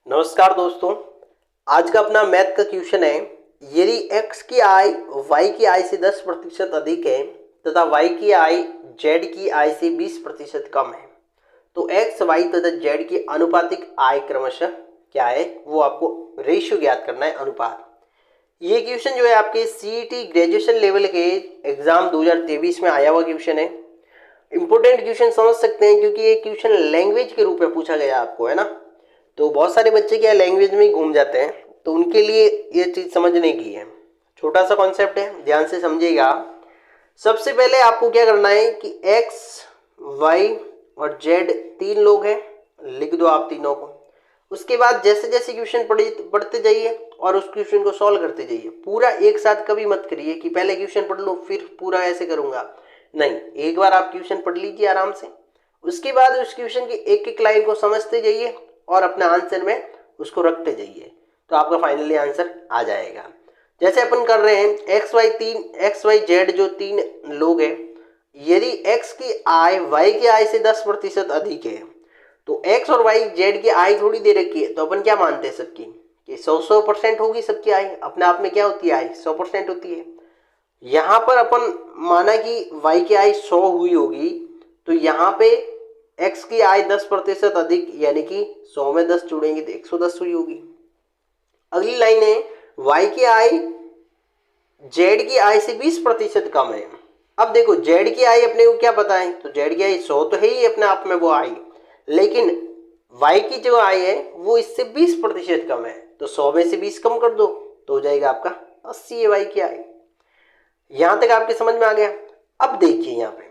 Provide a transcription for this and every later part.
नमस्कार दोस्तों, आज का अपना मैथ का क्वेश्चन है। यदि x की आय y की आय से 10% अधिक है तथा y की आय z की आय से 20% कम है तो x, y तथा z की अनुपातिक आय क्रमशः क्या है, वो आपको रेशियो ज्ञात करना है, अनुपात। ये क्वेश्चन जो है आपके सीईटी ग्रेजुएशन लेवल के एग्जाम 2023 में आया हुआ क्वेश्चन है। इंपोर्टेंट क्वेश्चन समझ सकते हैं क्योंकि ये क्वेश्चन लैंग्वेज के रूप में पूछा गया आपको, है ना। तो बहुत सारे बच्चे क्या लैंग्वेज में ही घूम जाते हैं, तो उनके लिए ये चीज समझने की है। छोटा सा कॉन्सेप्ट है, ध्यान से समझिएगा। सबसे पहले आपको क्या करना है कि x, y और z तीन लोग हैं, लिख दो आप तीनों को। उसके बाद जैसे जैसे क्वेश्चन पढ़ते जाइए और उस क्वेश्चन को सॉल्व करते जाइए। पूरा एक साथ कभी मत करिए कि पहले क्वेश्चन पढ़ लो फिर पूरा ऐसे करूंगा, नहीं। एक बार आप क्वेश्चन पढ़ लीजिए आराम से, उसके बाद उस क्वेश्चन की एक एक लाइन को समझते जाइए और अपने आंसर में उसको रखते जाइए, तो आपका फाइनली आंसर आ जाएगा। जैसे अपन कर रहे हैं एक्स वाई जेड जो तीन लोग हैं, यदि x की आय y की आय से 10% अधिक है तो x और y z की आय थोड़ी दे रखी है, तो अपन क्या मानते हैं सबकी कि 100% होगी सबकी आय। अपने आप में क्या होती है, आय 100% होती है। यहाँ पर अपन माना कि y की आय 100 हुई होगी, तो यहाँ पे x की आय 10% अधिक, यानी कि 100 में 10 जोड़ेंगे तो 110 हुई होगी। अगली लाइन है y की आय z की आय से 20% कम है। अब देखो z की आय अपने को क्या पता है, तो z की आय 100 तो है ही अपने आप में वो आय, लेकिन y की जो आय है वो इससे 20% कम है, तो 100 में से 20 कम कर दो तो हो जाएगा आपका 80 है y की आय। यहां तक आपके समझ में आ गया। अब देखिए यहाँ पे,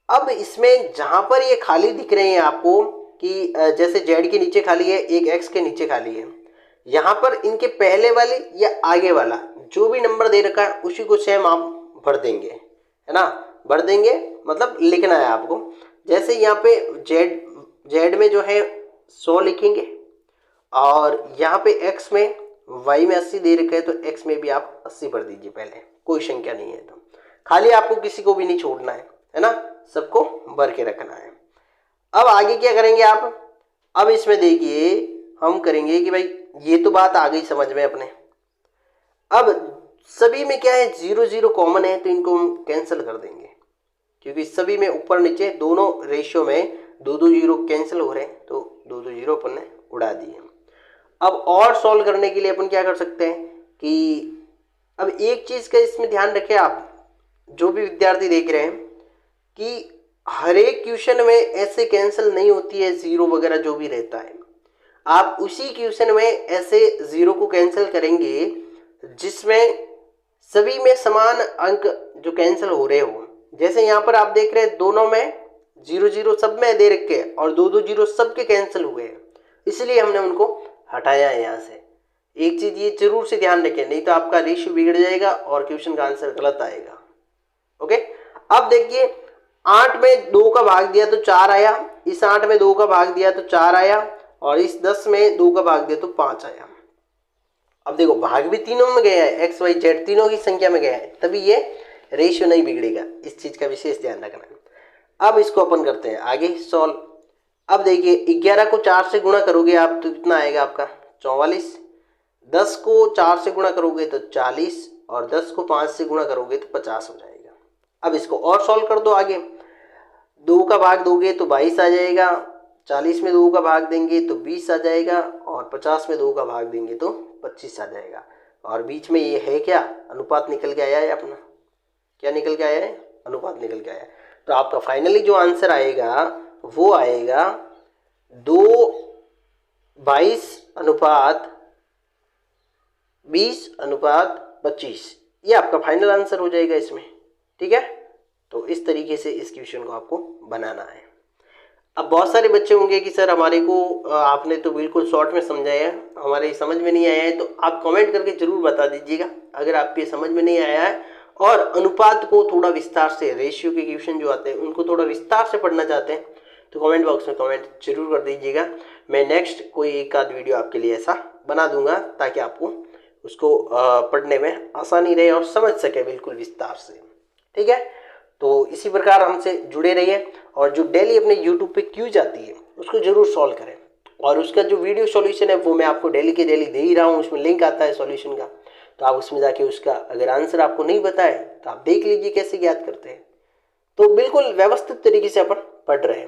अब इसमें जहां पर ये खाली दिख रहे हैं आपको कि जैसे z के नीचे खाली है, एक x के नीचे खाली है, यहाँ पर इनके पहले वाले या आगे वाला जो भी नंबर दे रखा है उसी को सेम आप भर देंगे, है ना। भर देंगे मतलब लिखना है आपको। जैसे यहाँ पे z में जो है 100 लिखेंगे और यहाँ पे x में y में 80 दे रखा है, तो x में भी आप 80 भर दीजिए पहले, कोई संख्या नहीं है तो। खाली आपको किसी को भी नहीं छोड़ना है ना, सबको भर के रखना है। अब आगे क्या करेंगे आप, अब इसमें देखिए हम करेंगे कि भाई ये तो बात आ गई समझ में अपने। अब सभी में क्या है, 0 0 कॉमन है, तो इनको हम कैंसिल कर देंगे क्योंकि सभी में ऊपर नीचे दोनों रेशियो में 2 2 0 कैंसिल हो रहे हैं, तो 2 2 0 अपन ने उड़ा दिए। अब और सॉल्व करने के लिए अपन क्या कर सकते हैं कि अब एक चीज का इसमें ध्यान रखें आप, जो भी विद्यार्थी देख रहे हैं, कि हर एक क्वेश्चन में ऐसे कैंसिल नहीं होती है, जीरो वगैरह जो भी रहता है। आप उसी क्वेश्चन में ऐसे जीरो को कैंसिल करेंगे जिसमें सभी में समान अंक जो कैंसिल हो रहे हो। जैसे यहाँ पर आप देख रहे हैं दोनों में 0 0 सब में दे रखे और 2 2 0 सबके कैंसिल हुए, इसलिए हमने उनको हटाया है यहाँ से। एक चीज ये जरूर से ध्यान रखें, नहीं तो आपका रेशियो बिगड़ जाएगा और क्वेश्चन का आंसर गलत आएगा। ओके, अब देखिए 8 में 2 का भाग दिया तो 4 आया, इस 8 में 2 का भाग दिया तो 4 आया, और इस 10 में 2 का भाग दिया तो 5 आया। अब देखो भाग भी तीनों में गया है, एक्स वाई जेड तीनों की संख्या में गया है, तभी ये रेशियो नहीं बिगड़ेगा। इस चीज का विशेष ध्यान रखना है। अब इसको अपन करते हैं आगे सॉल्व। अब देखिए 11 को 4 से गुणा करोगे आप तो कितना आएगा आपका 44, 10 को 4 से गुणा करोगे तो 40, और 10 को 5 से गुणा करोगे तो 50 हो जाएगा। अब इसको और सॉल्व कर दो आगे, 2 का भाग दोगे तो 22 आ जाएगा, 40 में 2 का भाग देंगे तो 20 आ जाएगा, और 50 में 2 का भाग देंगे तो 25 आ जाएगा। और बीच में ये है क्या, अनुपात निकल के आया है अपना। क्या निकल के आया है, अनुपात निकल के आया है। तो आपका फाइनली जो आंसर आएगा वो आएगा 22/20/25। ये आपका फाइनल आंसर हो जाएगा इसमें, ठीक है। तो इस तरीके से इस क्वेश्चन को आपको बनाना है। अब बहुत सारे बच्चे होंगे कि सर हमारे को आपने तो बिल्कुल शॉर्ट में समझाया, हमारे समझ में नहीं आया है, तो आप कमेंट करके जरूर बता दीजिएगा अगर आपके समझ में नहीं आया है और अनुपात को थोड़ा विस्तार से, रेशियो के क्वेश्चन जो आते हैं उनको थोड़ा विस्तार से पढ़ना चाहते हैं, तो कमेंट बॉक्स में कमेंट जरूर कर दीजिएगा। मैं नेक्स्ट कोई एक आध वीडियो आपके लिए ऐसा बना दूंगा ताकि आपको उसको पढ़ने में आसानी रहे और समझ सके बिल्कुल विस्तार से, ठीक है। तो इसी प्रकार हमसे जुड़े रहिए और जो डेली अपने यूट्यूब पे क्यूज आती है उसको जरूर सॉल्व करें। और उसका जो वीडियो सॉल्यूशन है वो मैं आपको डेली के डेली दे ही रहा हूँ, उसमें लिंक आता है सॉल्यूशन का, तो आप उसमें जाके उसका अगर आंसर आपको नहीं पता है तो आप देख लीजिए कैसे ज्ञात करते हैं। तो बिल्कुल व्यवस्थित तरीके से अपन पढ़ रहे हैं।